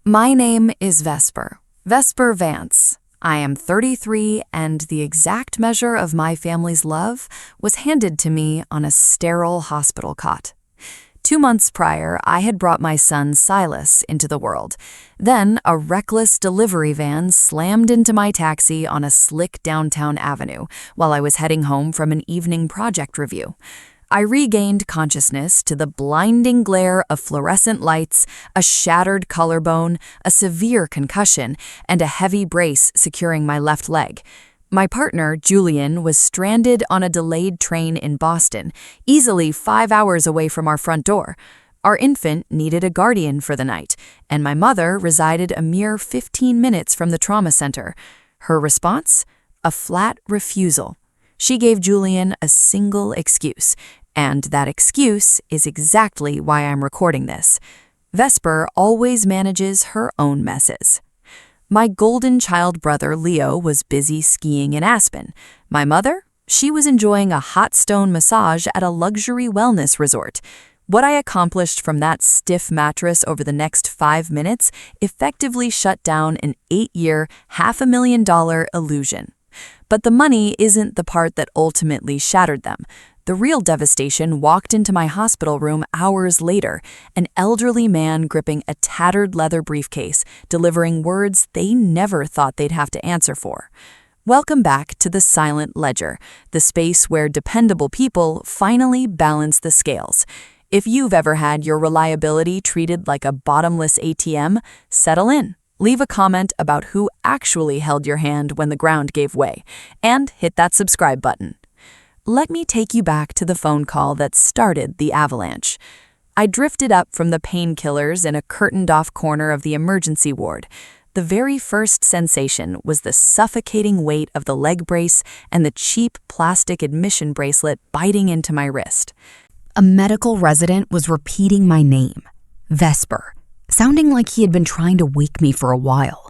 My name is Vesper Vance. I am 33, and the exact measure of my family's love was handed to me on a sterile hospital cot. 2 months prior, I had brought my son Silas into the world. Then, a reckless delivery van slammed into my taxi on a slick downtown avenue while I was heading home from an evening project review. I regained consciousness to the blinding glare of fluorescent lights, a shattered collarbone, a severe concussion, and a heavy brace securing my left leg. My partner, Julian, was stranded on a delayed train in Boston, easily 5 hours away from our front door. Our infant needed a guardian for the night, and my mother resided a mere 15 minutes from the trauma center. Her response? A flat refusal. She gave Julian a single excuse, and that excuse is exactly why I'm recording this. Vesper always manages her own messes. My golden child brother Leo was busy skiing in Aspen. My mother? She was enjoying a hot stone massage at a luxury wellness resort. What I accomplished from that stiff mattress over the next 5 minutes effectively shut down an 8-year, $500,000 illusion. But the money isn't the part that ultimately shattered them. The real devastation walked into my hospital room hours later, an elderly man gripping a tattered leather briefcase, delivering words they never thought they'd have to answer for. Welcome back to the silent ledger, the space where dependable people finally balance the scales. If you've ever had your reliability treated like a bottomless ATM, settle in. Leave a comment about who actually held your hand when the ground gave way, and hit that subscribe button. Let me take you back to the phone call that started the avalanche. I drifted up from the painkillers in a curtained-off corner of the emergency ward. The very first sensation was the suffocating weight of the leg brace and the cheap plastic admission bracelet biting into my wrist. A medical resident was repeating my name, Vesper, sounding like he had been trying to wake me for a while.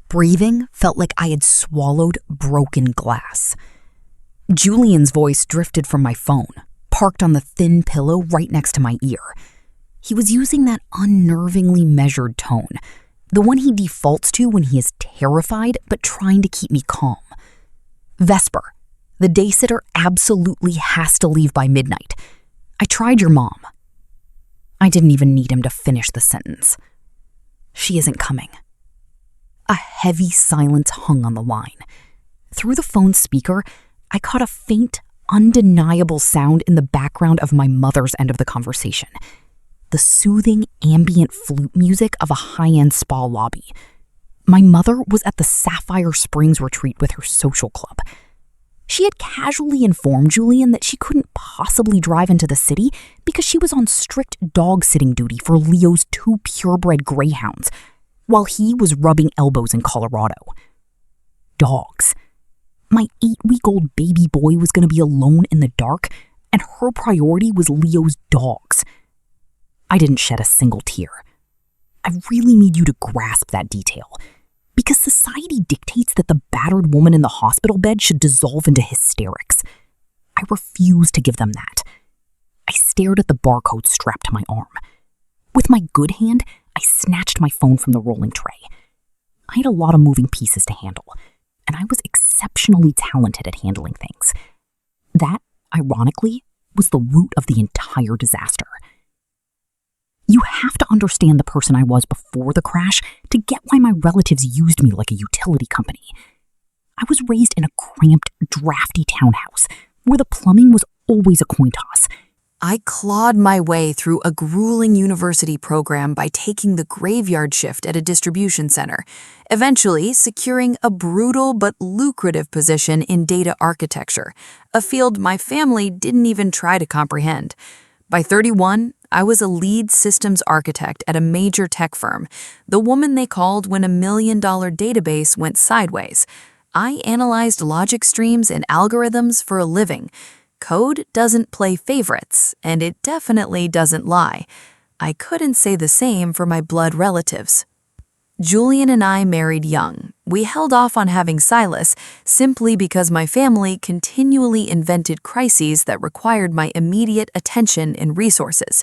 Breathing felt like I had swallowed broken glass. Julian's voice drifted from my phone, parked on the thin pillow right next to my ear. He was using that unnervingly measured tone, the one he defaults to when he is terrified but trying to keep me calm. Vesper, the day sitter absolutely has to leave by midnight. I tried your mom. I didn't even need him to finish the sentence. She isn't coming. A heavy silence hung on the line. Through the phone's speaker, I caught a faint, undeniable sound in the background of my mother's end of the conversation. The soothing, ambient flute music of a high-end spa lobby. My mother was at the Sapphire Springs retreat with her social club. She had casually informed Julian that she couldn't possibly drive into the city because she was on strict dog-sitting duty for Leo's 2 purebred greyhounds, while he was rubbing elbows in Colorado. Dogs. My 8-week-old baby boy was going to be alone in the dark, and her priority was Leo's dogs. I didn't shed a single tear. I really need you to grasp that detail, because society dictates that the battered woman in the hospital bed should dissolve into hysterics. I refuse to give them that. I stared at the barcode strapped to my arm. With my good hand, I snatched my phone from the rolling tray. I had a lot of moving pieces to handle, and I was exceptionally talented at handling things. That, ironically, was the root of the entire disaster. You have to understand the person I was before the crash to get why my relatives used me like a utility company. I was raised in a cramped, drafty townhouse where the plumbing was always a coin toss. I clawed my way through a grueling university program by taking the graveyard shift at a distribution center, eventually securing a brutal but lucrative position in data architecture, a field my family didn't even try to comprehend. By 31, I was a lead systems architect at a major tech firm, the woman they called when $1 million database went sideways. I analyzed logic streams and algorithms for a living. Code doesn't play favorites, and it definitely doesn't lie. I couldn't say the same for my blood relatives. Julian and I married young. We held off on having Silas simply because my family continually invented crises that required my immediate attention and resources.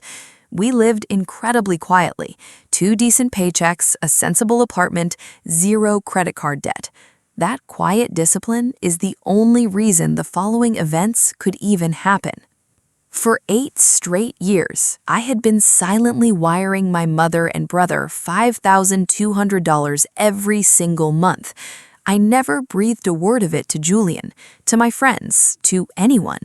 We lived incredibly quietly. 2 decent paychecks, a sensible apartment, 0 credit card debt. That quiet discipline is the only reason the following events could even happen. For 8 straight years, I had been silently wiring my mother and brother $5,200 every single month. I never breathed a word of it to Julian, to my friends, to anyone.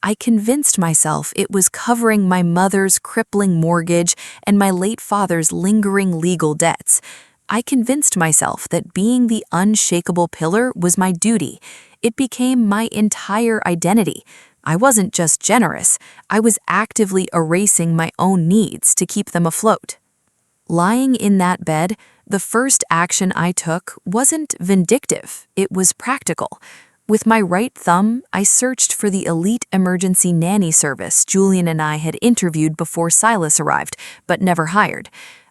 I convinced myself it was covering my mother's crippling mortgage and my late father's lingering legal debts. I convinced myself that being the unshakable pillar was my duty. It became my entire identity. I wasn't just generous, I was actively erasing my own needs to keep them afloat. Lying in that bed, the first action I took wasn't vindictive, it was practical. With my right thumb, I searched for the elite emergency nanny service Julian and I had interviewed before Silas arrived, but never hired.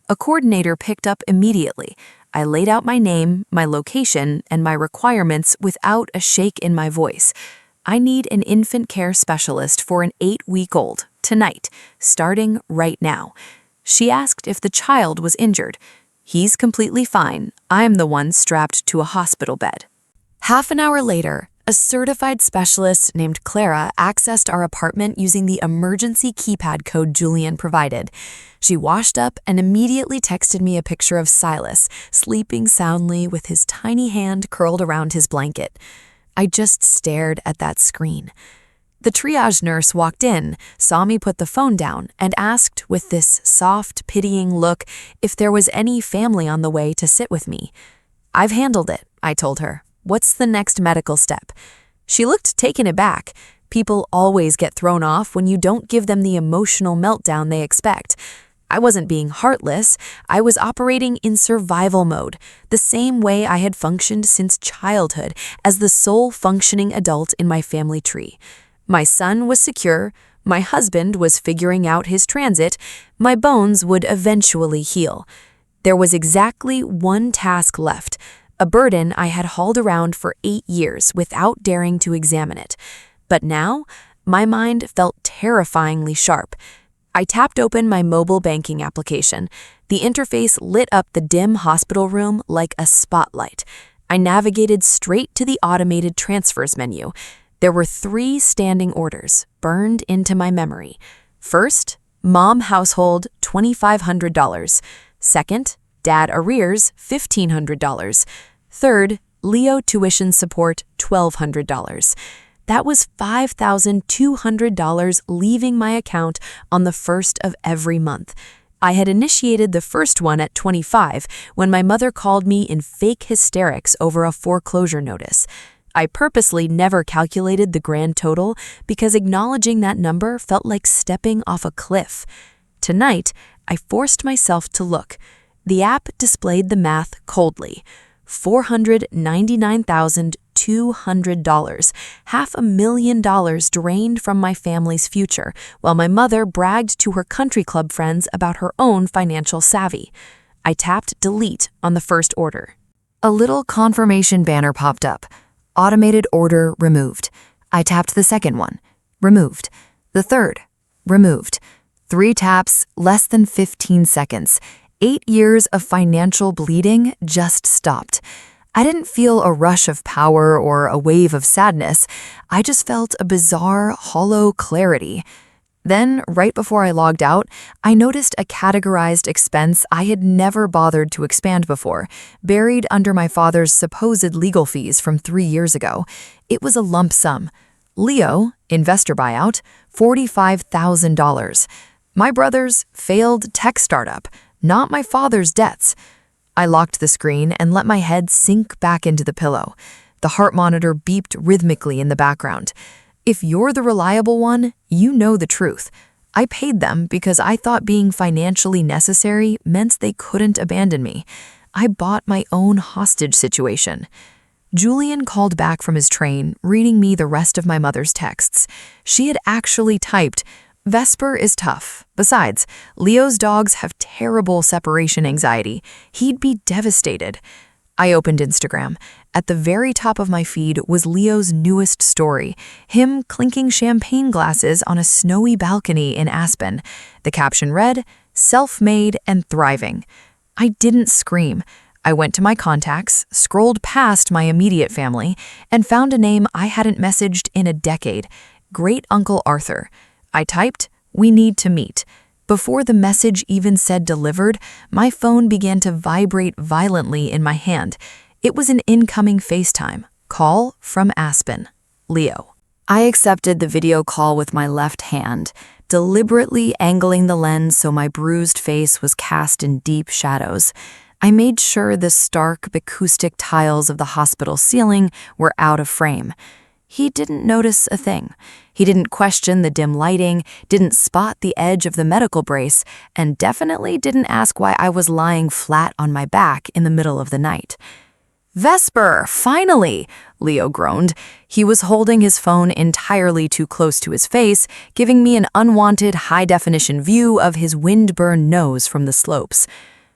A coordinator picked up immediately. I laid out my name, my location, and my requirements without a shake in my voice. I need an infant care specialist for an 8-week-old, tonight, starting right now. She asked if the child was injured. He's completely fine. I'm the one strapped to a hospital bed. Half an hour later, a certified specialist named Clara accessed our apartment using the emergency keypad code Julian provided. She washed up and immediately texted me a picture of Silas, sleeping soundly with his tiny hand curled around his blanket. I just stared at that screen. The triage nurse walked in, saw me put the phone down, and asked with this soft, pitying look if there was any family on the way to sit with me. "I've handled it," I told her. "What's the next medical step?" She looked taken aback. People always get thrown off when you don't give them the emotional meltdown they expect. I wasn't being heartless. I was operating in survival mode, the same way I had functioned since childhood as the sole functioning adult in my family tree. My son was secure, my husband was figuring out his transit, my bones would eventually heal. There was exactly one task left, a burden I had hauled around for 8 years without daring to examine it. But now, my mind felt terrifyingly sharp. I tapped open my mobile banking application. The interface lit up the dim hospital room like a spotlight. I navigated straight to the automated transfers menu. There were 3 standing orders burned into my memory. First, mom household, $2,500. Second, dad arrears, $1,500. Third, Leo tuition support, $1,200. That was $5,200 leaving my account on the first of every month. I had initiated the first one at 25 when my mother called me in fake hysterics over a foreclosure notice. I purposely never calculated the grand total because acknowledging that number felt like stepping off a cliff. Tonight, I forced myself to look. The app displayed the math coldly. $499,200, $500,000 drained from my family's future, while my mother bragged to her country club friends about her own financial savvy. I tapped delete on the first order. A little confirmation banner popped up. Automated order removed. I tapped the second one. Removed. The third. Removed. 3 taps, less than 15 seconds. 8 years of financial bleeding just stopped. I didn't feel a rush of power or a wave of sadness. I just felt a bizarre, hollow clarity. Then, right before I logged out, I noticed a categorized expense I had never bothered to expand before, buried under my father's supposed legal fees from 3 years ago. It was a lump sum. Leo, investor buyout, $45,000. My brother's failed tech startup, not my father's debts. I locked the screen and let my head sink back into the pillow. The heart monitor beeped rhythmically in the background. If you're the reliable one, you know the truth. I paid them because I thought being financially necessary meant they couldn't abandon me. I bought my own hostage situation. Julian called back from his train, reading me the rest of my mother's texts. She had actually typed, "Vesper is tough. Besides, Leo's dogs have terrible separation anxiety. He'd be devastated." I opened Instagram. At the very top of my feed was Leo's newest story, him clinking champagne glasses on a snowy balcony in Aspen. The caption read, "Self-made and thriving." I didn't scream. I went to my contacts, scrolled past my immediate family, and found a name I hadn't messaged in a decade, Great Uncle Arthur. I typed, "We need to meet." Before the message even said delivered, my phone began to vibrate violently in my hand. It was an incoming FaceTime. Call from Aspen. Leo. I accepted the video call with my left hand, deliberately angling the lens so my bruised face was cast in deep shadows. I made sure the stark, acoustic tiles of the hospital ceiling were out of frame. He didn't notice a thing. He didn't question the dim lighting, didn't spot the edge of the medical brace, and definitely didn't ask why I was lying flat on my back in the middle of the night. "Vesper, finally!" Leo groaned. He was holding his phone entirely too close to his face, giving me an unwanted high-definition view of his wind-burned nose from the slopes.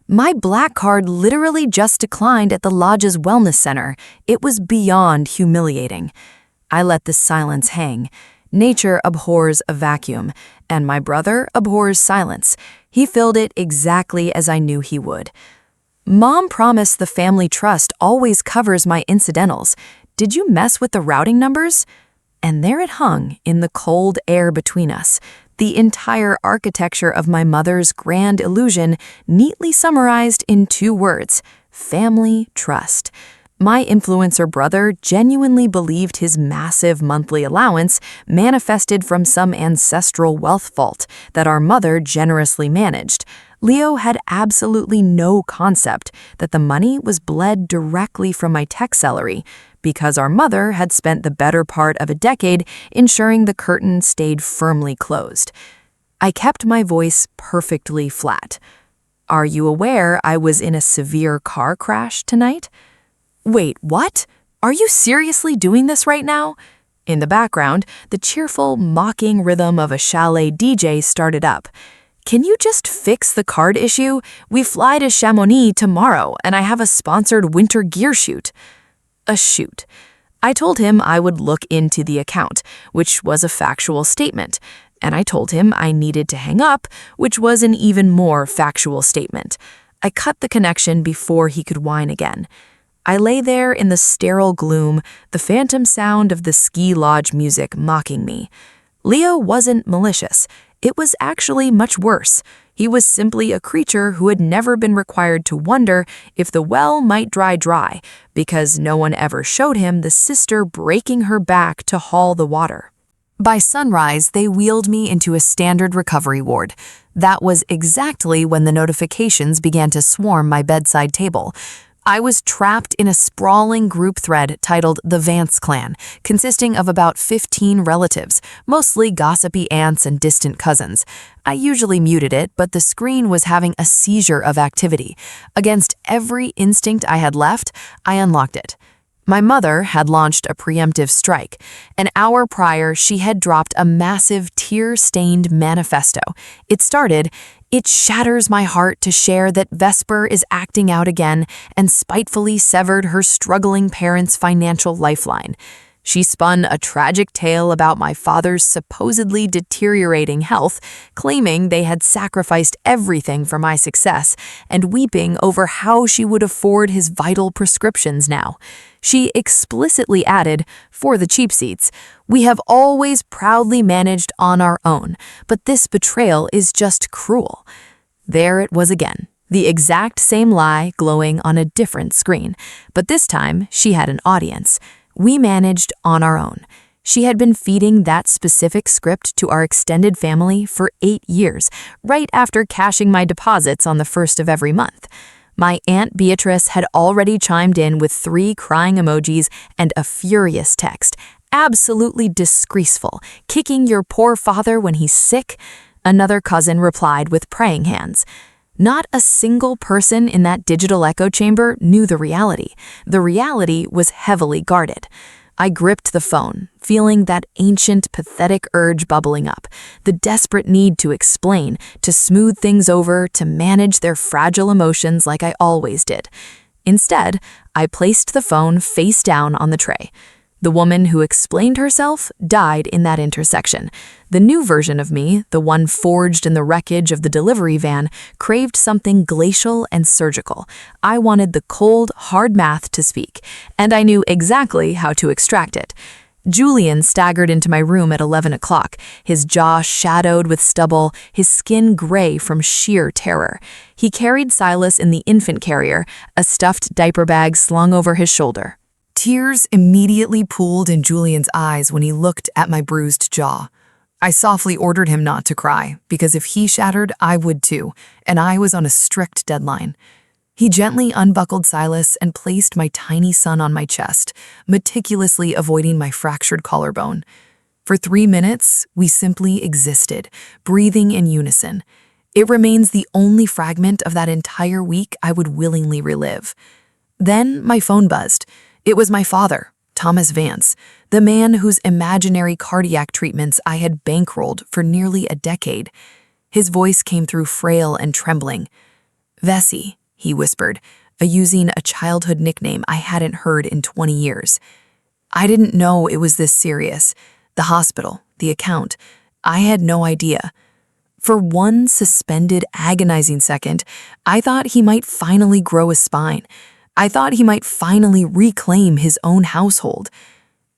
My black card literally just declined at the lodge's wellness center. It was beyond humiliating. I let the silence hang. Nature abhors a vacuum, and my brother abhors silence. He filled it exactly as I knew he would. "Mom promised the family trust always covers my incidentals. Did you mess with the routing numbers?" And there it hung in the cold air between us, the entire architecture of my mother's grand illusion neatly summarized in 2 words: family trust. My influencer brother genuinely believed his massive monthly allowance manifested from some ancestral wealth vault that our mother generously managed. Leo had absolutely no concept that the money was bled directly from my tech salary because our mother had spent the better part of a decade ensuring the curtain stayed firmly closed. I kept my voice perfectly flat. "Are you aware I was in a severe car crash tonight?" "Wait, what? Are you seriously doing this right now?" In the background, the cheerful, mocking rhythm of a chalet DJ started up. "Can you just fix the card issue? We fly to Chamonix tomorrow, and I have a sponsored winter gear shoot." A shoot. I told him I would look into the account, which was a factual statement, and I told him I needed to hang up, which was an even more factual statement. I cut the connection before he could whine again. I lay there in the sterile gloom, the phantom sound of the ski lodge music mocking me. Leo wasn't malicious. It was actually much worse. He was simply a creature who had never been required to wonder if the well might dry, because no one ever showed him the sister breaking her back to haul the water. By sunrise, they wheeled me into a standard recovery ward. That was exactly when the notifications began to swarm my bedside table. I was trapped in a sprawling group thread titled The Vance Clan, consisting of about 15 relatives, mostly gossipy aunts and distant cousins. I usually muted it, but the screen was having a seizure of activity. Against every instinct I had left, I unlocked it. My mother had launched a preemptive strike. An hour prior, she had dropped a massive tear-stained manifesto. It started, "It shatters my heart to share that Vesper is acting out again and spitefully severed her struggling parents' financial lifeline." She spun a tragic tale about my father's supposedly deteriorating health, claiming they had sacrificed everything for my success, and weeping over how she would afford his vital prescriptions now. She explicitly added, for the cheap seats, "We have always proudly managed on our own, but this betrayal is just cruel." There it was again, the exact same lie glowing on a different screen, but this time she had an audience. We managed on our own. She had been feeding that specific script to our extended family for 8 years, right after cashing my deposits on the 1st of every month. My Aunt Beatrice had already chimed in with 3 crying emojis and a furious text. "Absolutely disgraceful. Kicking your poor father when he's sick?" Another cousin replied with praying hands. Not a single person in that digital echo chamber knew the reality. The reality was heavily guarded. I gripped the phone, feeling that ancient, pathetic urge bubbling up, the desperate need to explain, to smooth things over, to manage their fragile emotions like I always did. Instead, I placed the phone face down on the tray. The woman who explained herself died in that intersection. The new version of me, the one forged in the wreckage of the delivery van, craved something glacial and surgical. I wanted the cold, hard math to speak, and I knew exactly how to extract it. Julian staggered into my room at 11 o'clock, his jaw shadowed with stubble, his skin gray from sheer terror. He carried Silas in the infant carrier, a stuffed diaper bag slung over his shoulder. Tears immediately pooled in Julian's eyes when he looked at my bruised jaw. I softly ordered him not to cry, because if he shattered, I would too, and I was on a strict deadline. He gently unbuckled Silas and placed my tiny son on my chest, meticulously avoiding my fractured collarbone. For 3 minutes, we simply existed, breathing in unison. It remains the only fragment of that entire week I would willingly relive. Then my phone buzzed. It was my father, Thomas Vance, the man whose imaginary cardiac treatments I had bankrolled for nearly a decade. His voice came through frail and trembling. "Vessie," he whispered, using a childhood nickname I hadn't heard in 20 years. I didn't know it was this serious. The hospital, the account. I had no idea. For one suspended, agonizing second, I thought he might finally grow a spine. I thought he might finally reclaim his own household.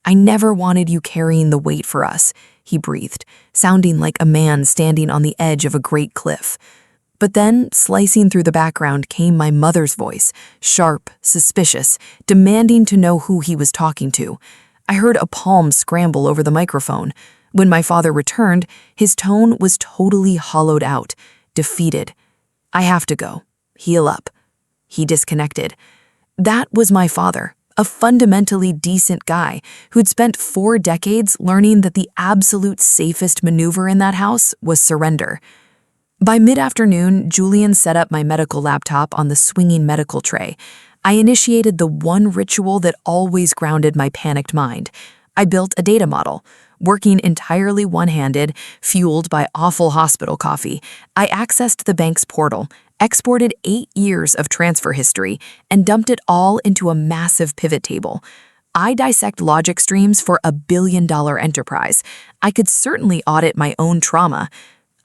"I never wanted you carrying the weight for us," he breathed, sounding like a man standing on the edge of a great cliff. But then, slicing through the background, came my mother's voice, sharp, suspicious, demanding to know who he was talking to. I heard a palm scramble over the microphone. When my father returned, his tone was totally hollowed out, defeated. "I have to go. Heal up." He disconnected. That was my father, a fundamentally decent guy who'd spent 4 decades learning that the absolute safest maneuver in that house was surrender. By mid-afternoon, Julian set up my medical laptop on the swinging medical tray. I initiated the one ritual that always grounded my panicked mind. I built a data model. Working entirely one-handed, fueled by awful hospital coffee, I accessed the bank's portal, exported 8 years of transfer history, and dumped it all into a massive pivot table. I dissect logic streams for a billion-dollar enterprise. I could certainly audit my own trauma.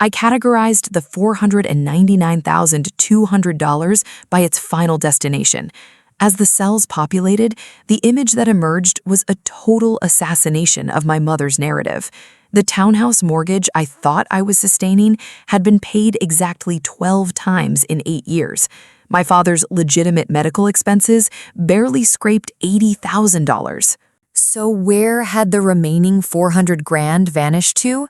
I categorized the $499,200 by its final destination. As the cells populated, the image that emerged was a total assassination of my mother's narrative. The townhouse mortgage I thought I was sustaining had been paid exactly 12 times in 8 years. My father's legitimate medical expenses barely scraped $80,000. So where had the remaining 400 grand vanished to?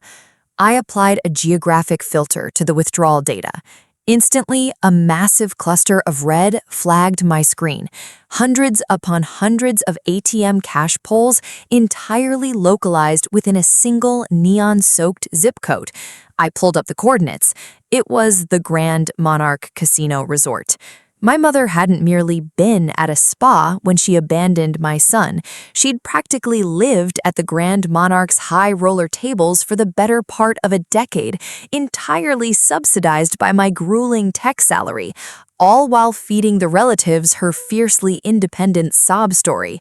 I applied a geographic filter to the withdrawal data. Instantly, a massive cluster of red flagged my screen. Hundreds upon hundreds of ATM cash pulls entirely localized within a single neon-soaked zip code. I pulled up the coordinates. It was the Grand Monarch Casino Resort. My mother hadn't merely been at a spa when she abandoned my son. She'd practically lived at the Grand Monarch's high roller tables for the better part of a decade, entirely subsidized by my grueling tech salary, all while feeding the relatives her fiercely independent sob story.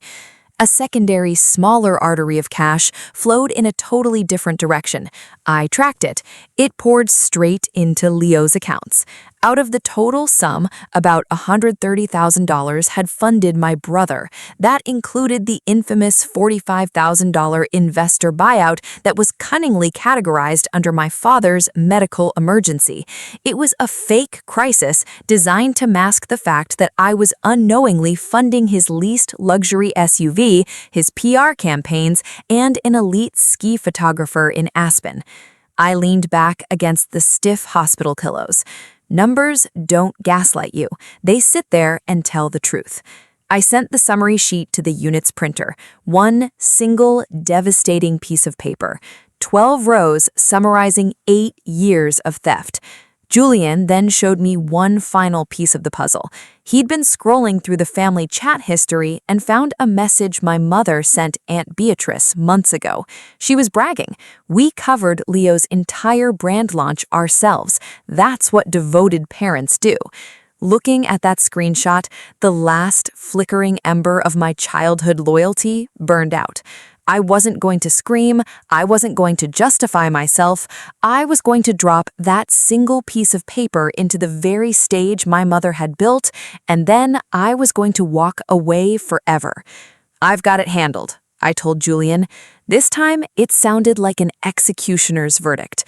A secondary, smaller artery of cash flowed in a totally different direction. I tracked it. It poured straight into Leo's accounts. Out of the total sum, about $130,000 had funded my brother. That included the infamous $45,000 investor buyout that was cunningly categorized under my father's medical emergency. It was a fake crisis designed to mask the fact that I was unknowingly funding his leased luxury SUV, his PR campaigns, and an elite ski photographer in Aspen. I leaned back against the stiff hospital pillows. Numbers don't gaslight you. They sit there and tell the truth. I sent the summary sheet to the unit's printer, one single devastating piece of paper, 12 rows summarizing 8 years of theft. Julian then showed me one final piece of the puzzle. He'd been scrolling through the family chat history and found a message my mother sent Aunt Beatrice months ago. She was bragging. "We covered Leo's entire brand launch ourselves. That's what devoted parents do." Looking at that screenshot, the last flickering ember of my childhood loyalty burned out. I wasn't going to scream, I wasn't going to justify myself, I was going to drop that single piece of paper into the very stage my mother had built, and then I was going to walk away forever. "I've got it handled," I told Julian. This time, it sounded like an executioner's verdict.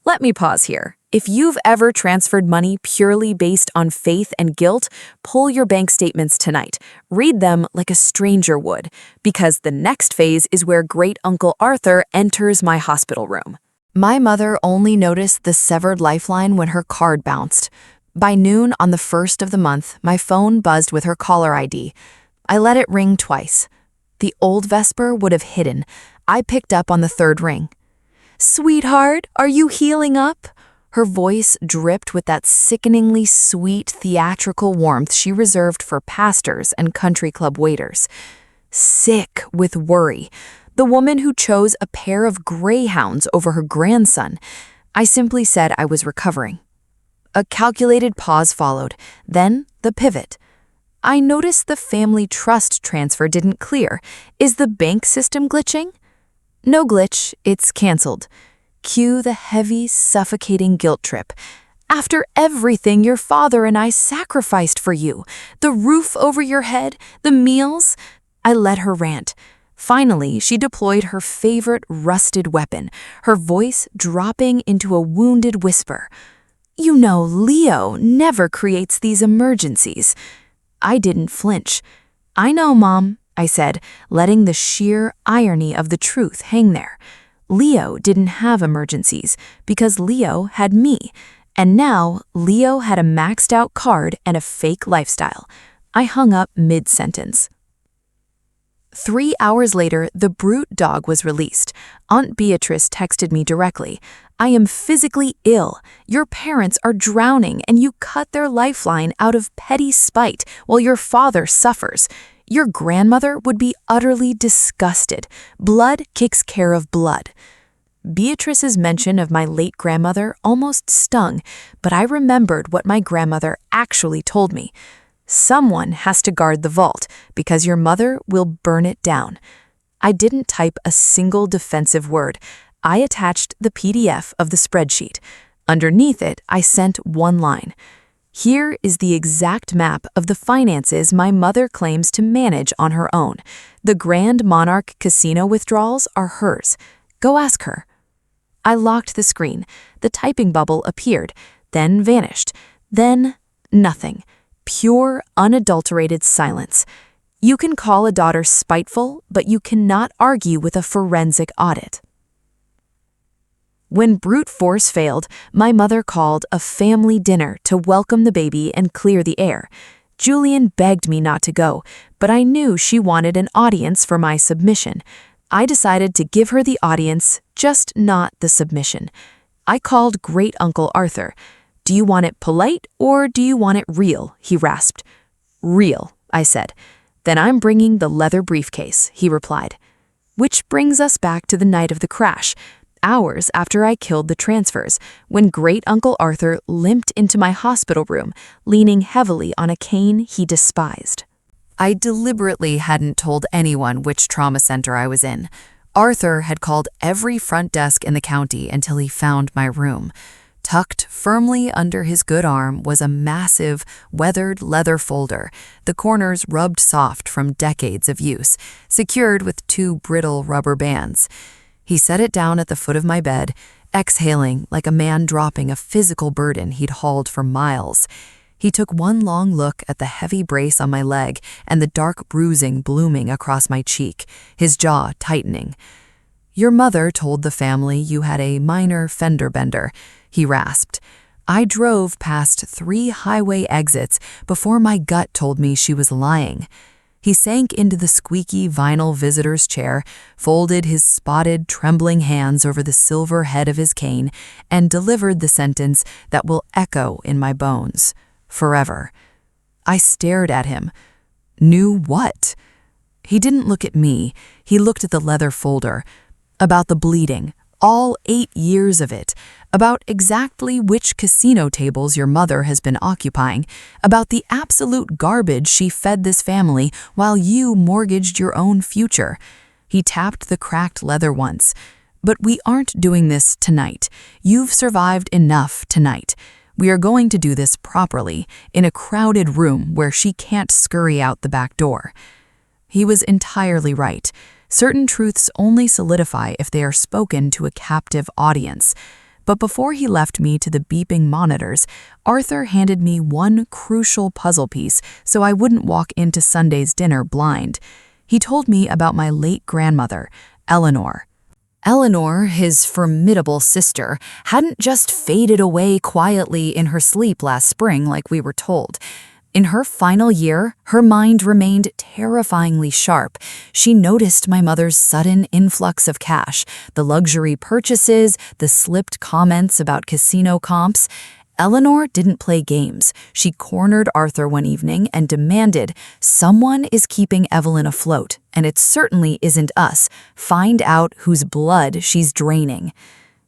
Let me pause here. If you've ever transferred money purely based on faith and guilt, pull your bank statements tonight. Read them like a stranger would, because the next phase is where Great Uncle Arthur enters my hospital room. My mother only noticed the severed lifeline when her card bounced. By noon on the 1st of the month, my phone buzzed with her caller ID. I let it ring twice. The old Vesper would have hidden. I picked up on the third ring. "Sweetheart, are you healing up?" Her voice dripped with that sickeningly sweet theatrical warmth she reserved for pastors and country club waiters. Sick with worry, the woman who chose a pair of greyhounds over her grandson. I simply said I was recovering. A calculated pause followed, then the pivot. "I noticed the family trust transfer didn't clear. Is the bank system glitching?" "No glitch, it's canceled." Cue the heavy, suffocating guilt trip. "After everything your father and I sacrificed for you, the roof over your head, the meals." I let her rant. Finally, she deployed her favorite rusted weapon, her voice dropping into a wounded whisper. "You know, Leo never creates these emergencies." I didn't flinch. "I know, Mom," I said, letting the sheer irony of the truth hang there. Leo didn't have emergencies because Leo had me, and now Leo had a maxed-out card and a fake lifestyle. I hung up mid-sentence. 3 hours later, the brute dog was released. Aunt Beatrice texted me directly. "I am physically ill. Your parents are drowning, and you cut their lifeline out of petty spite while your father suffers. Your grandmother would be utterly disgusted. Blood kicks care of blood." Beatrice's mention of my late grandmother almost stung, but I remembered what my grandmother actually told me. "Someone has to guard the vault, because your mother will burn it down." I didn't type a single defensive word. I attached the PDF of the spreadsheet. Underneath it, I sent one line. "Here is the exact map of the finances my mother claims to manage on her own. The Grand Monarch Casino withdrawals are hers. Go ask her." I locked the screen. The typing bubble appeared, then vanished. Then nothing. Pure, unadulterated silence. You can call a daughter spiteful, but you cannot argue with a forensic audit. When brute force failed, my mother called a family dinner to welcome the baby and clear the air. Julian begged me not to go, but I knew she wanted an audience for my submission. I decided to give her the audience, just not the submission. I called Great Uncle Arthur. "Do you want it polite or do you want it real?" he rasped. "Real," I said. "Then I'm bringing the leather briefcase," he replied. Which brings us back to the night of the crash. Hours after I killed the transfers, when Great Uncle Arthur limped into my hospital room, leaning heavily on a cane he despised. I deliberately hadn't told anyone which trauma center I was in. Arthur had called every front desk in the county until he found my room. Tucked firmly under his good arm was a massive, weathered leather folder, the corners rubbed soft from decades of use, secured with 2 brittle rubber bands. He set it down at the foot of my bed, exhaling like a man dropping a physical burden he'd hauled for miles. He took one long look at the heavy brace on my leg and the dark bruising blooming across my cheek, his jaw tightening. "Your mother told the family you had a minor fender bender," he rasped. I drove past 3 highway exits before my gut told me she was lying. He sank into the squeaky vinyl visitor's chair, folded his spotted, trembling hands over the silver head of his cane, and delivered the sentence that will echo in my bones. Forever. I stared at him. Knew what? He didn't look at me. He looked at the leather folder. About the bleeding. All 8 years of it. about exactly which casino tables your mother has been occupying, about the absolute garbage she fed this family while you mortgaged your own future. He tapped the cracked leather once. But we aren't doing this tonight. You've survived enough tonight. We are going to do this properly, in a crowded room where she can't scurry out the back door. He was entirely right. Certain truths only solidify if they are spoken to a captive audience. But before he left me to the beeping monitors, Arthur handed me one crucial puzzle piece so I wouldn't walk into Sunday's dinner blind. He told me about my late grandmother, Eleanor. Eleanor, his formidable sister, hadn't just faded away quietly in her sleep last spring like we were told. In her final year, her mind remained terrifyingly sharp. She noticed my mother's sudden influx of cash, the luxury purchases, the slipped comments about casino comps. Eleanor didn't play games. She cornered Arthur one evening and demanded, "Someone is keeping Evelyn afloat, and it certainly isn't us. Find out whose blood she's draining."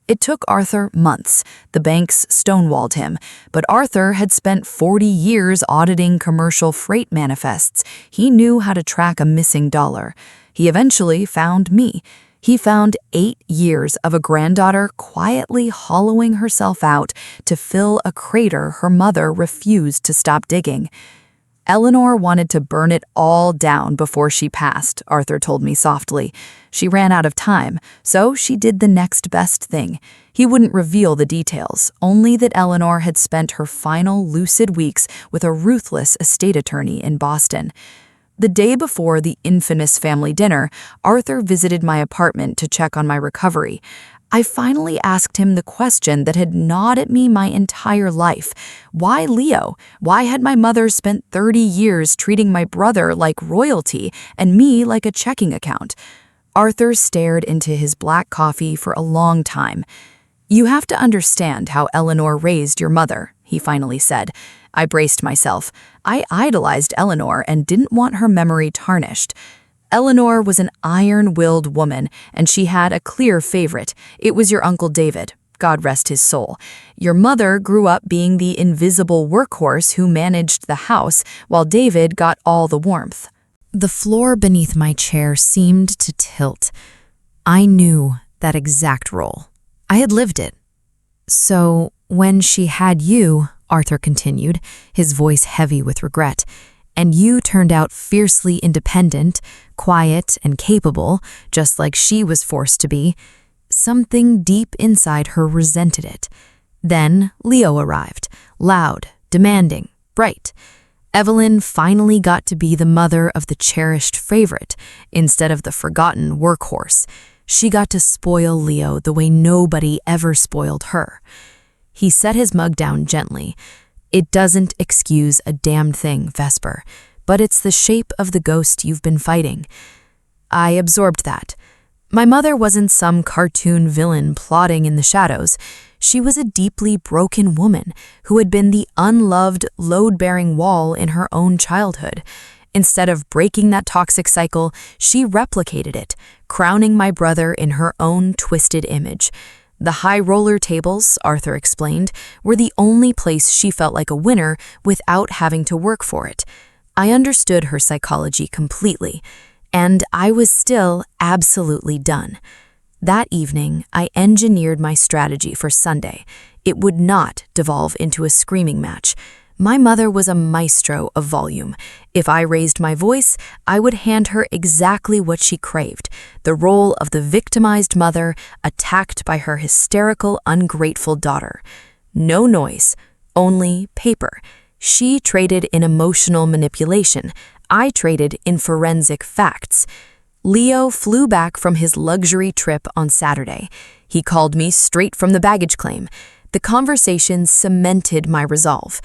It took Arthur months. The banks stonewalled him, but Arthur had spent 40 years auditing commercial freight manifests. He knew how to track a missing dollar. He eventually found me. He found 8 years of a granddaughter quietly hollowing herself out to fill a crater her mother refused to stop digging. Eleanor wanted to burn it all down before she passed, Arthur told me softly. She ran out of time, so she did the next best thing. He wouldn't reveal the details, only that Eleanor had spent her final lucid weeks with a ruthless estate attorney in Boston. The day before the infamous family dinner, Arthur visited my apartment to check on my recovery. I finally asked him the question that had gnawed at me my entire life. Why Leo? Why had my mother spent 30 years treating my brother like royalty and me like a checking account? Arthur stared into his black coffee for a long time. "You have to understand how Eleanor raised your mother," he finally said. I braced myself. I idolized Eleanor and didn't want her memory tarnished. Eleanor was an iron-willed woman, and she had a clear favorite. It was your Uncle David. God rest his soul. Your mother grew up being the invisible workhorse who managed the house, while David got all the warmth. The floor beneath my chair seemed to tilt. I knew that exact role. I had lived it. "So, when she had you," Arthur continued, his voice heavy with regret, "and you turned out fiercely independent, quiet, and capable, just like she was forced to be, something deep inside her resented it. Then Leo arrived, loud, demanding, bright. Evelyn finally got to be the mother of the cherished favorite instead of the forgotten workhorse. She got to spoil Leo the way nobody ever spoiled her." He set his mug down gently. "It doesn't excuse a damned thing, Vesper, but it's the shape of the ghost you've been fighting." I absorbed that. My mother wasn't some cartoon villain plotting in the shadows. She was a deeply broken woman who had been the unloved, load-bearing wall in her own childhood. Instead of breaking that toxic cycle, she replicated it, crowning my brother in her own twisted image. The high roller tables, Arthur explained, were the only place she felt like a winner without having to work for it. I understood her psychology completely, and I was still absolutely done. That evening, I engineered my strategy for Sunday. It would not devolve into a screaming match. My mother was a maestro of volume. If I raised my voice, I would hand her exactly what she craved, the role of the victimized mother attacked by her hysterical, ungrateful daughter. No noise, only paper. She traded in emotional manipulation. I traded in forensic facts. Leo flew back from his luxury trip on Saturday. He called me straight from the baggage claim. The conversation cemented my resolve.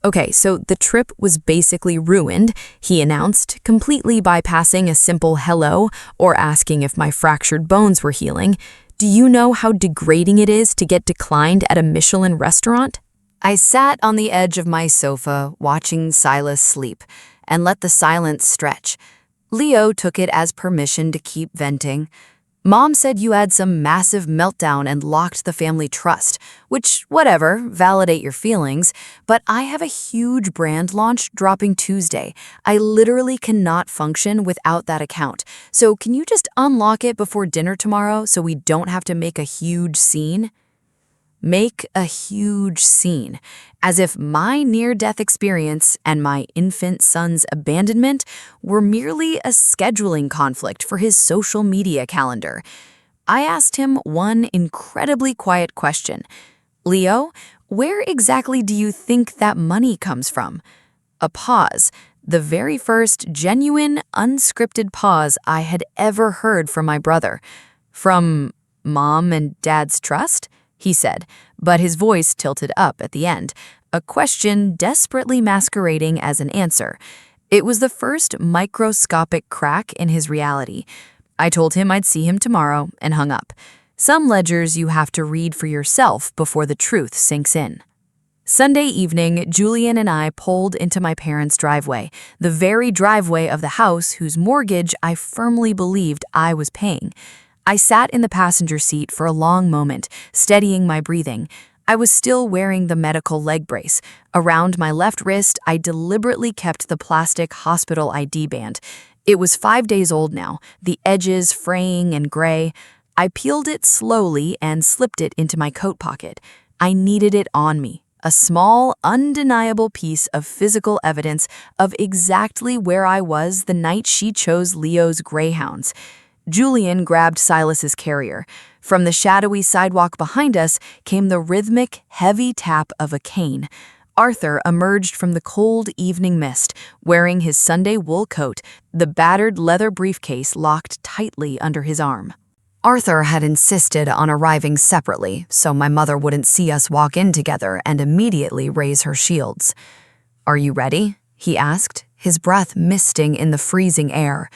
"Okay, so the trip was basically ruined," he announced, completely bypassing a simple hello or asking if my fractured bones were healing. "Do you know how degrading it is to get declined at a Michelin restaurant?" I sat on the edge of my sofa, watching Silas sleep, and let the silence stretch. Leo took it as permission to keep venting. Mom said you had some massive meltdown and locked the family trust, which, whatever, validate your feelings, but I have a huge brand launch dropping Tuesday. I literally cannot function without that account. So can you just unlock it before dinner tomorrow so we don't have to make a huge scene? Make a huge scene, as if my near-death experience and my infant son's abandonment were merely a scheduling conflict for his social media calendar. I asked him one incredibly quiet question. Leo, where exactly do you think that money comes from? A pause, the very first genuine, unscripted pause I had ever heard from my brother. From Mom and Dad's trust? He said, but his voice tilted up at the end, a question desperately masquerading as an answer. It was the first microscopic crack in his reality. I told him I'd see him tomorrow and hung up. Some ledgers you have to read for yourself before the truth sinks in. Sunday evening, Julian and I pulled into my parents' driveway, the very driveway of the house whose mortgage I firmly believed I was paying. I sat in the passenger seat for a long moment, steadying my breathing. I was still wearing the medical leg brace. Around my left wrist, I deliberately kept the plastic hospital ID band. It was 5 days old now, the edges fraying and gray. I peeled it slowly and slipped it into my coat pocket. I needed it on me, a small, undeniable piece of physical evidence of exactly where I was the night she chose Leo's greyhounds. Julian grabbed Silas's carrier. From the shadowy sidewalk behind us came the rhythmic, heavy tap of a cane. Arthur emerged from the cold evening mist, wearing his Sunday wool coat, the battered leather briefcase locked tightly under his arm. Arthur had insisted on arriving separately, so my mother wouldn't see us walk in together and immediately raise her shields. "Are you ready?" he asked, his breath misting in the freezing air.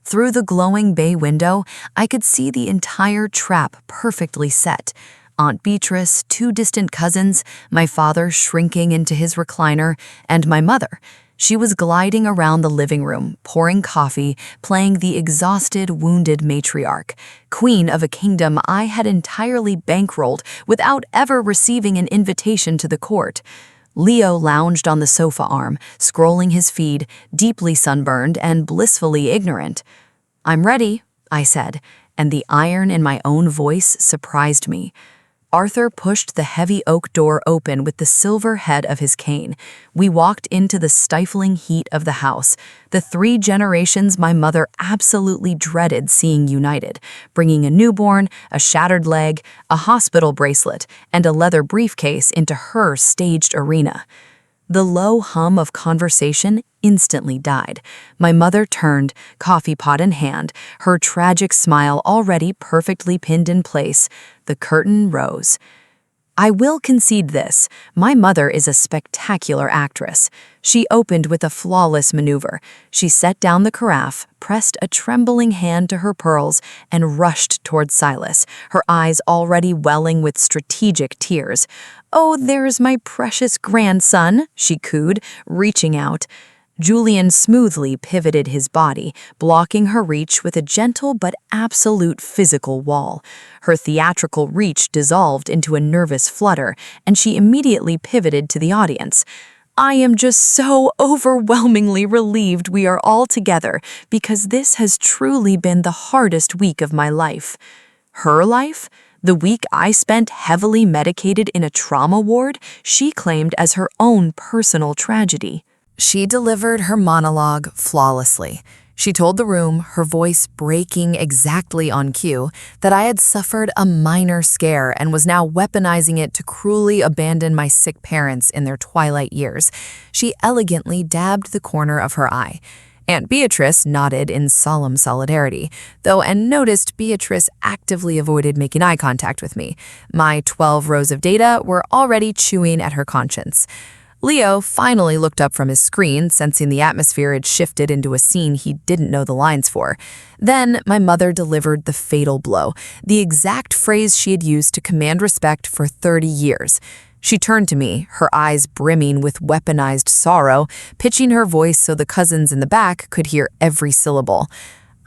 Through the glowing bay window, I could see the entire trap perfectly set. Aunt Beatrice, 2 distant cousins, my father shrinking into his recliner, and my mother. She was gliding around the living room, pouring coffee, playing the exhausted, wounded matriarch, queen of a kingdom I had entirely bankrolled without ever receiving an invitation to the court. Leo lounged on the sofa arm, scrolling his feed, deeply sunburned and blissfully ignorant. "I'm ready," I said, and the iron in my own voice surprised me. Arthur pushed the heavy oak door open with the silver head of his cane. We walked into the stifling heat of the house, the 3 generations my mother absolutely dreaded seeing united, bringing a newborn, a shattered leg, a hospital bracelet, and a leather briefcase into her staged arena. The low hum of conversation instantly died. My mother turned, coffee pot in hand, her tragic smile already perfectly pinned in place. The curtain rose. I will concede this. My mother is a spectacular actress. She opened with a flawless maneuver. She set down the carafe, pressed a trembling hand to her pearls, and rushed toward Silas, her eyes already welling with strategic tears. "Oh, there's my precious grandson," she cooed, reaching out. Julian smoothly pivoted his body, blocking her reach with a gentle but absolute physical wall. Her theatrical reach dissolved into a nervous flutter, and she immediately pivoted to the audience. "I am just so overwhelmingly relieved we are all together, because this has truly been the hardest week of my life." Her life? The week I spent heavily medicated in a trauma ward, she claimed as her own personal tragedy. She delivered her monologue flawlessly. She told the room, her voice breaking exactly on cue, that I had suffered a minor scare and was now weaponizing it to cruelly abandon my sick parents in their twilight years. She elegantly dabbed the corner of her eye. Aunt Beatrice nodded in solemn solidarity, though and noticed Beatrice actively avoided making eye contact with me. My 12 rows of data were already chewing at her conscience. Leo finally looked up from his screen, sensing the atmosphere had shifted into a scene he didn't know the lines for. Then my mother delivered the fatal blow, the exact phrase she had used to command respect for 30 years. She turned to me, her eyes brimming with weaponized sorrow, pitching her voice so the cousins in the back could hear every syllable.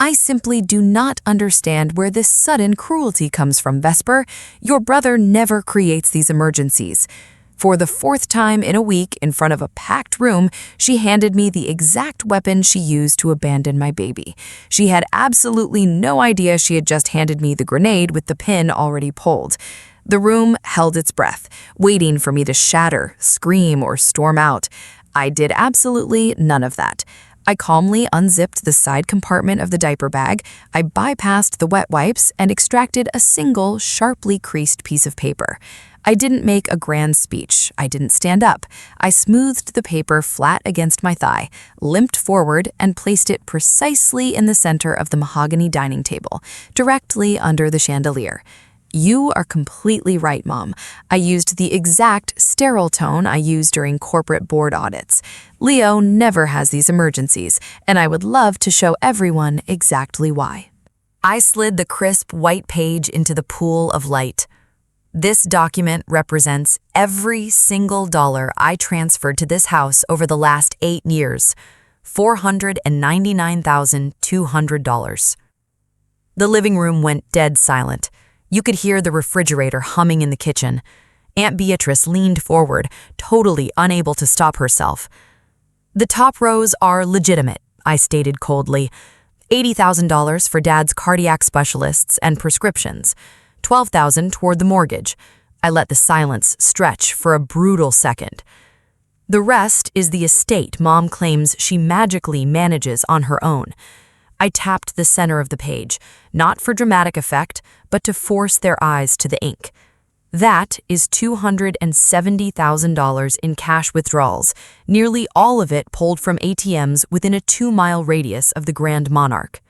I simply do not understand where this sudden cruelty comes from, Vesper. Your brother never creates these emergencies. For the fourth time in a week, in front of a packed room, she handed me the exact weapon she used to abandon my baby. She had absolutely no idea she had just handed me the grenade with the pin already pulled. The room held its breath, waiting for me to shatter, scream, or storm out. I did absolutely none of that. I calmly unzipped the side compartment of the diaper bag, I bypassed the wet wipes, and extracted a single, sharply creased piece of paper. I didn't make a grand speech. I didn't stand up. I smoothed the paper flat against my thigh, limped forward, and placed it precisely in the center of the mahogany dining table, directly under the chandelier. You are completely right, Mom. I used the exact sterile tone I use during corporate board audits. Leo never has these emergencies, and I would love to show everyone exactly why. I slid the crisp white page into the pool of light. This document represents every single dollar I transferred to this house over the last 8 years, $499,200. The living room went dead silent. You could hear the refrigerator humming in the kitchen. Aunt Beatrice leaned forward, totally unable to stop herself. The top rows are legitimate, I stated coldly. $80,000 for Dad's cardiac specialists and prescriptions. $12,000 toward the mortgage. I let the silence stretch for a brutal second. The rest is the estate Mom claims she magically manages on her own. I tapped the center of the page, not for dramatic effect, but to force their eyes to the ink. That is $270,000 in cash withdrawals, nearly all of it pulled from ATMs within a 2-mile radius of the Grand Monarch.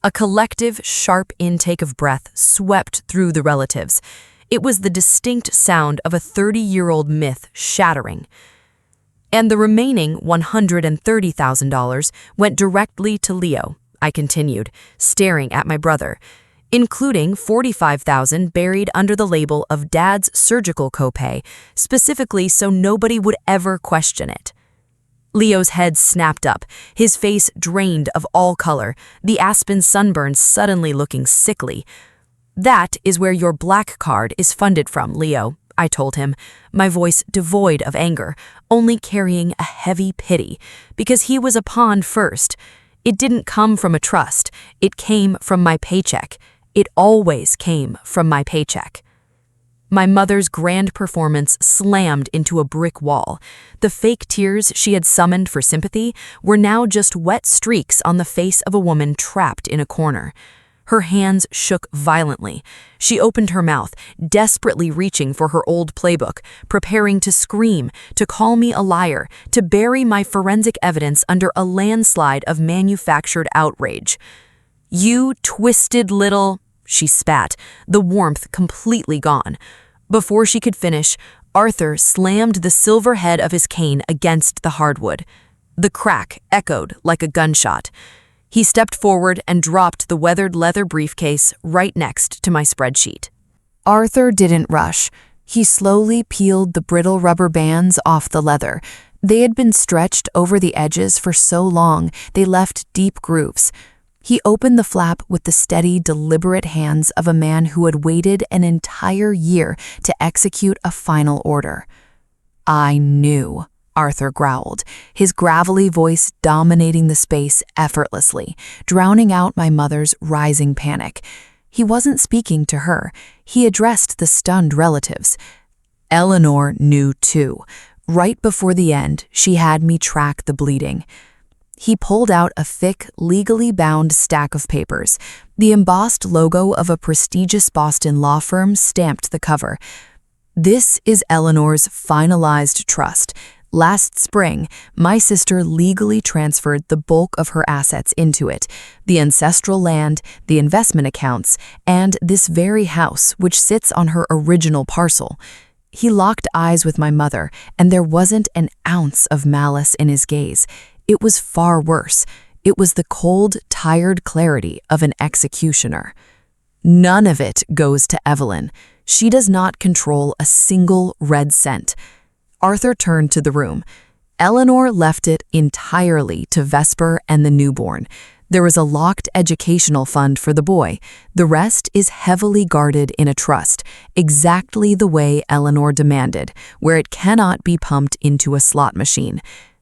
A collective, sharp intake of breath swept through the relatives. It was the distinct sound of a 30-year-old myth shattering. And the remaining $130,000 went directly to Leo, I continued, staring at my brother, including $45,000 buried under the label of Dad's surgical copay, specifically so nobody would ever question it. Leo's head snapped up, his face drained of all color, the Aspen sunburn suddenly looking sickly. That is where your black card is funded from, Leo, I told him, my voice devoid of anger, only carrying a heavy pity, because he was a pawn first. It didn't come from a trust. It came from my paycheck. It always came from my paycheck. My mother's grand performance slammed into a brick wall. The fake tears she had summoned for sympathy were now just wet streaks on the face of a woman trapped in a corner. Her hands shook violently. She opened her mouth, desperately reaching for her old playbook, preparing to scream, to call me a liar, to bury my forensic evidence under a landslide of manufactured outrage. "You twisted little..." she spat, the warmth completely gone. Before she could finish, Arthur slammed the silver head of his cane against the hardwood. The crack echoed like a gunshot. He stepped forward and dropped the weathered leather briefcase right next to my spreadsheet. Arthur didn't rush. He slowly peeled the brittle rubber bands off the leather. They had been stretched over the edges for so long, they left deep grooves. He opened the flap with the steady, deliberate hands of a man who had waited an entire year to execute a final order. "I knew," Arthur growled, his gravelly voice dominating the space effortlessly, drowning out my mother's rising panic. He wasn't speaking to her. He addressed the stunned relatives. Eleanor knew too. Right before the end, she had me track the bleeding. He pulled out a thick, legally bound stack of papers. The embossed logo of a prestigious Boston law firm stamped the cover. "This is Eleanor's finalized trust. Last spring, my sister legally transferred the bulk of her assets into it, the ancestral land, the investment accounts, and this very house, which sits on her original parcel." He locked eyes with my mother, and there wasn't an ounce of malice in his gaze. It was far worse. It was the cold, tired clarity of an executioner. "None of it goes to Evelyn. She does not control a single red cent." Arthur turned to the room. Eleanor left it entirely to Vesper and the newborn. There was a locked educational fund for the boy. The rest is heavily guarded in a trust, exactly the way Eleanor demanded, where it cannot be pumped into a slot machine.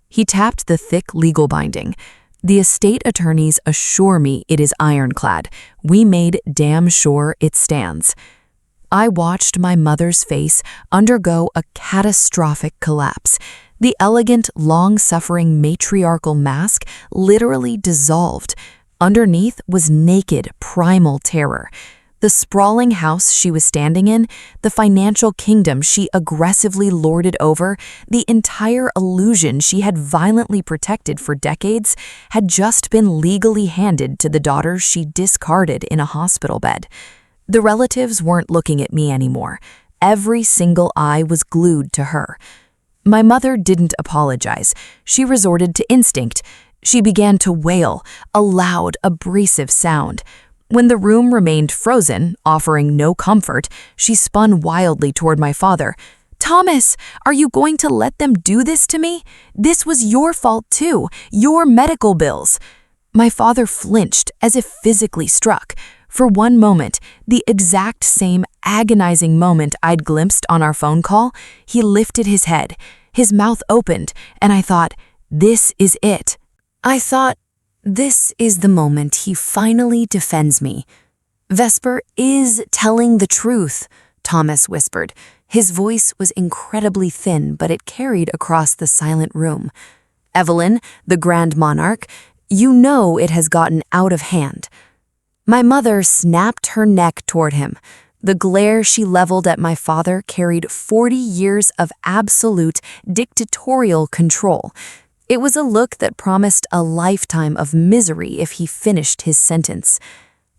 He tapped the thick legal binding. The estate attorneys assure me it is ironclad. We made damn sure it stands. I watched my mother's face undergo a catastrophic collapse. The elegant, long-suffering matriarchal mask literally dissolved. Underneath was naked, primal terror. The sprawling house she was standing in, the financial kingdom she aggressively lorded over, the entire illusion she had violently protected for decades, had just been legally handed to the daughter she discarded in a hospital bed. The relatives weren't looking at me anymore. Every single eye was glued to her. My mother didn't apologize. She resorted to instinct. She began to wail, a loud, abrasive sound. When the room remained frozen, offering no comfort, she spun wildly toward my father. "Thomas, are you going to let them do this to me? This was your fault too, your medical bills." My father flinched as if physically struck. For one moment, the exact same agonizing moment I'd glimpsed on our phone call, he lifted his head. His mouth opened, and I thought, this is it. This is the moment he finally defends me. "Vesper is telling the truth," Thomas whispered. His voice was incredibly thin, but it carried across the silent room. "Evelyn, the Grand Monarch, you know it has gotten out of hand." My mother snapped her neck toward him. The glare she leveled at my father carried 40 years of absolute dictatorial control. It was a look that promised a lifetime of misery if he finished his sentence.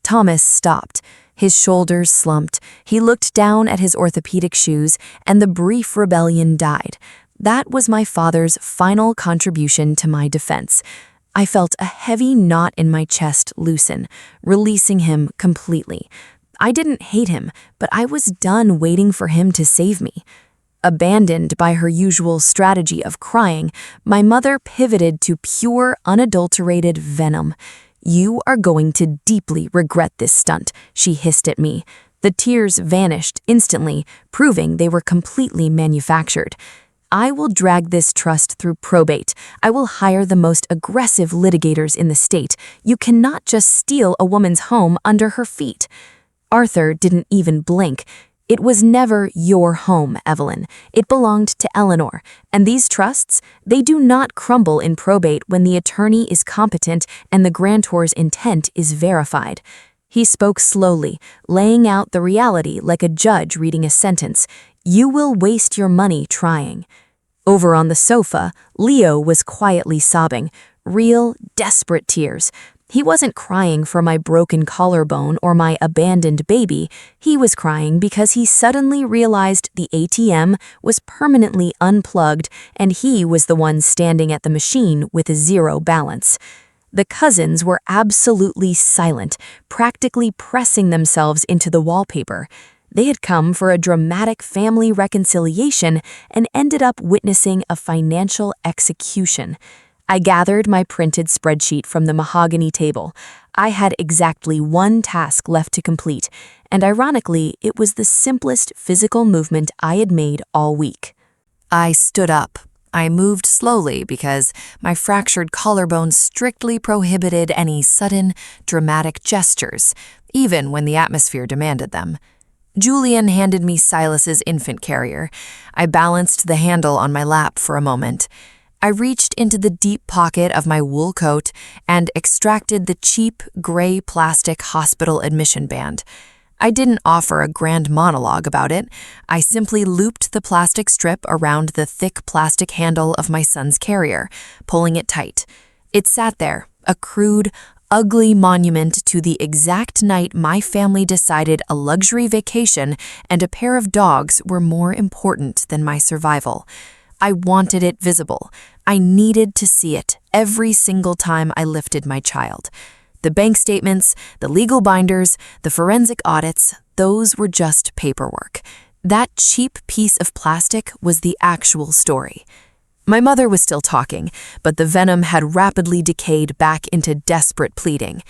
Thomas stopped. His shoulders slumped. He looked down at his orthopedic shoes, and the brief rebellion died. That was my father's final contribution to my defense. I felt a heavy knot in my chest loosen, releasing him completely. I didn't hate him, but I was done waiting for him to save me. Abandoned by her usual strategy of crying, my mother pivoted to pure, unadulterated venom. "You are going to deeply regret this stunt," she hissed at me. The tears vanished instantly, proving they were completely manufactured. "I will drag this trust through probate. I will hire the most aggressive litigators in the state. You cannot just steal a woman's home under her feet." Arthur didn't even blink. "It was never your home, Evelyn. It belonged to Eleanor. And these trusts, they do not crumble in probate when the attorney is competent and the grantor's intent is verified." He spoke slowly, laying out the reality like a judge reading a sentence. "You will waste your money trying." Over on the sofa, Leo was quietly sobbing, real, desperate tears. He wasn't crying for my broken collarbone or my abandoned baby. He was crying because he suddenly realized the ATM was permanently unplugged and he was the one standing at the machine with a zero balance. The cousins were absolutely silent, practically pressing themselves into the wallpaper. They had come for a dramatic family reconciliation and ended up witnessing a financial execution. I gathered my printed spreadsheet from the mahogany table. I had exactly one task left to complete, and ironically, it was the simplest physical movement I had made all week. I stood up. I moved slowly because my fractured collarbone strictly prohibited any sudden, dramatic gestures, even when the atmosphere demanded them. Julian handed me Silas's infant carrier. I balanced the handle on my lap for a moment. I reached into the deep pocket of my wool coat and extracted the cheap, gray plastic hospital admission band. I didn't offer a grand monologue about it. I simply looped the plastic strip around the thick plastic handle of my son's carrier, pulling it tight. It sat there, a crude, ugly monument to the exact night my family decided a luxury vacation and a pair of dogs were more important than my survival. I wanted it visible. I needed to see it every single time I lifted my child. The bank statements, the legal binders, the forensic audits, those were just paperwork. That cheap piece of plastic was the actual story. My mother was still talking, but the venom had rapidly decayed back into desperate pleading.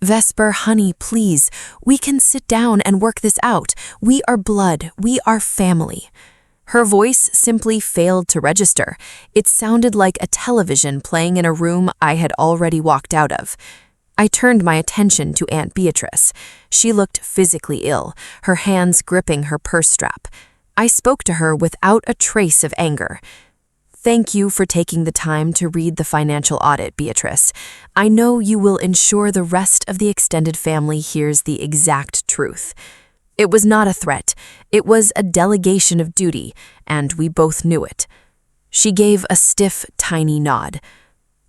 Vesper, honey, please, we can sit down and work this out. We are blood. We are family. Her voice simply failed to register. It sounded like a television playing in a room I had already walked out of. I turned my attention to Aunt Beatrice. She looked physically ill, her hands gripping her purse strap. I spoke to her without a trace of anger. Thank you for taking the time to read the financial audit, Beatrice. I know you will ensure the rest of the extended family hears the exact truth. It was not a threat. It was a delegation of duty, and we both knew it. She gave a stiff, tiny nod.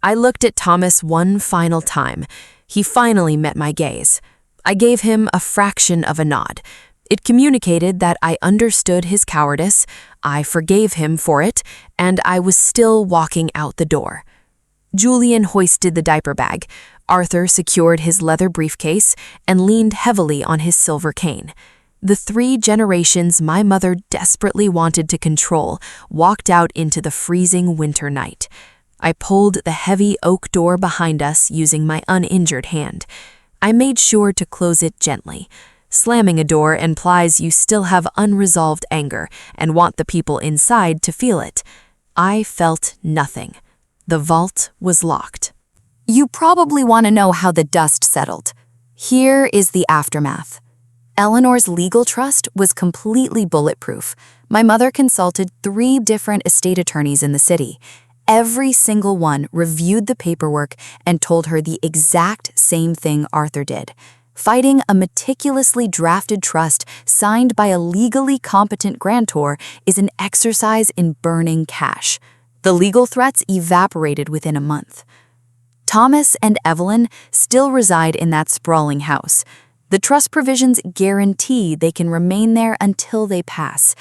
I looked at Thomas one final time. He finally met my gaze. I gave him a fraction of a nod. It communicated that I understood his cowardice, I forgave him for it, and I was still walking out the door. Julian hoisted the diaper bag. Arthur secured his leather briefcase and leaned heavily on his silver cane. The 3 generations my mother desperately wanted to control walked out into the freezing winter night. I pulled the heavy oak door behind us using my uninjured hand. I made sure to close it gently. Slamming a door implies you still have unresolved anger and want the people inside to feel it. I felt nothing. The vault was locked. You probably want to know how the dust settled. Here is the aftermath. Eleanor's legal trust was completely bulletproof. My mother consulted 3 different estate attorneys in the city. Every single one reviewed the paperwork and told her the exact same thing Arthur did. Fighting a meticulously drafted trust signed by a legally competent grantor is an exercise in burning cash. The legal threats evaporated within a month. Thomas and Evelyn still reside in that sprawling house. The trust provisions guarantee they can remain there until they pass.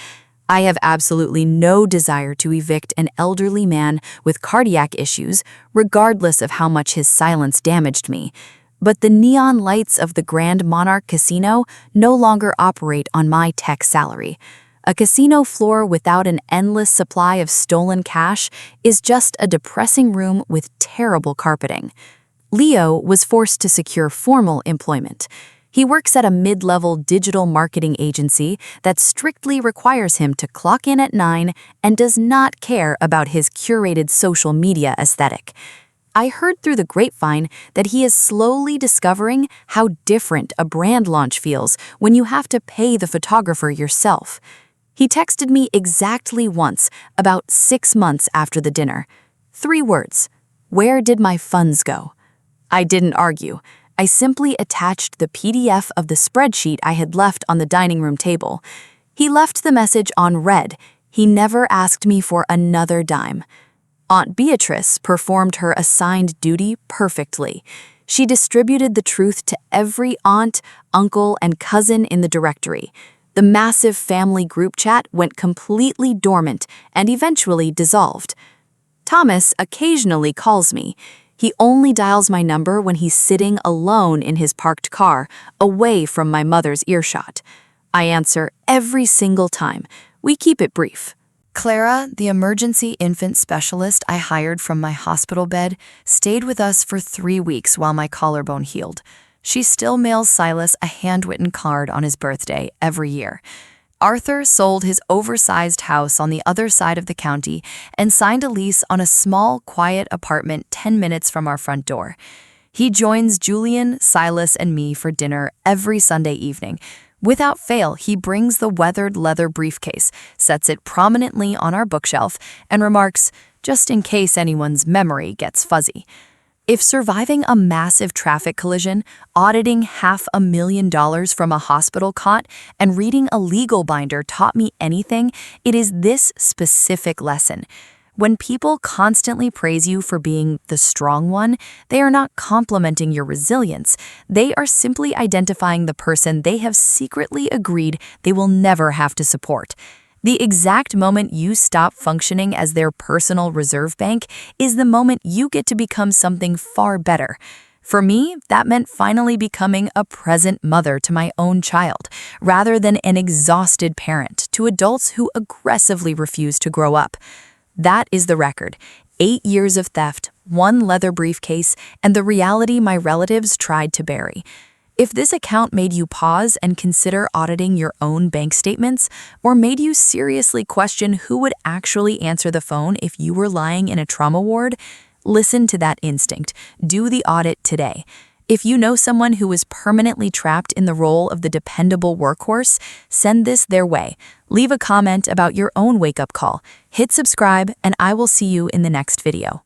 I have absolutely no desire to evict an elderly man with cardiac issues, regardless of how much his silence damaged me. But the neon lights of the Grand Monarch Casino no longer operate on my tech salary. A casino floor without an endless supply of stolen cash is just a depressing room with terrible carpeting. Leo was forced to secure formal employment. He works at a mid-level digital marketing agency that strictly requires him to clock in at 9 and does not care about his curated social media aesthetic. I heard through the grapevine that he is slowly discovering how different a brand launch feels when you have to pay the photographer yourself. He texted me exactly once, about 6 months after the dinner. 3 words: "Where did my funds go?" I didn't argue. I simply attached the PDF of the spreadsheet I had left on the dining room table. He left the message on read. He never asked me for another dime. Aunt Beatrice performed her assigned duty perfectly. She distributed the truth to every aunt, uncle, and cousin in the directory. The massive family group chat went completely dormant and eventually dissolved. Thomas occasionally calls me. He only dials my number when he's sitting alone in his parked car, away from my mother's earshot. I answer every single time. We keep it brief. Clara, the emergency infant specialist I hired from my hospital bed, stayed with us for 3 weeks while my collarbone healed. She still mails Silas a handwritten card on his birthday every year. Arthur sold his oversized house on the other side of the county and signed a lease on a small, quiet apartment 10 minutes from our front door. He joins Julian, Silas, and me for dinner every Sunday evening. Without fail, he brings the weathered leather briefcase, sets it prominently on our bookshelf, and remarks, just in case anyone's memory gets fuzzy. If surviving a massive traffic collision, auditing $500,000 from a hospital cot, and reading a legal binder taught me anything, it is this specific lesson. When people constantly praise you for being the strong one, they are not complimenting your resilience. They are simply identifying the person they have secretly agreed they will never have to support. The exact moment you stop functioning as their personal reserve bank is the moment you get to become something far better. For me, that meant finally becoming a present mother to my own child, rather than an exhausted parent to adults who aggressively refuse to grow up. That is the record. 8 years of theft, 1 leather briefcase, and the reality my relatives tried to bury. If this account made you pause and consider auditing your own bank statements, or made you seriously question who would actually answer the phone if you were lying in a trauma ward, listen to that instinct. Do the audit today. If you know someone who is permanently trapped in the role of the dependable workhorse, send this their way. Leave a comment about your own wake-up call. Hit subscribe, and I will see you in the next video.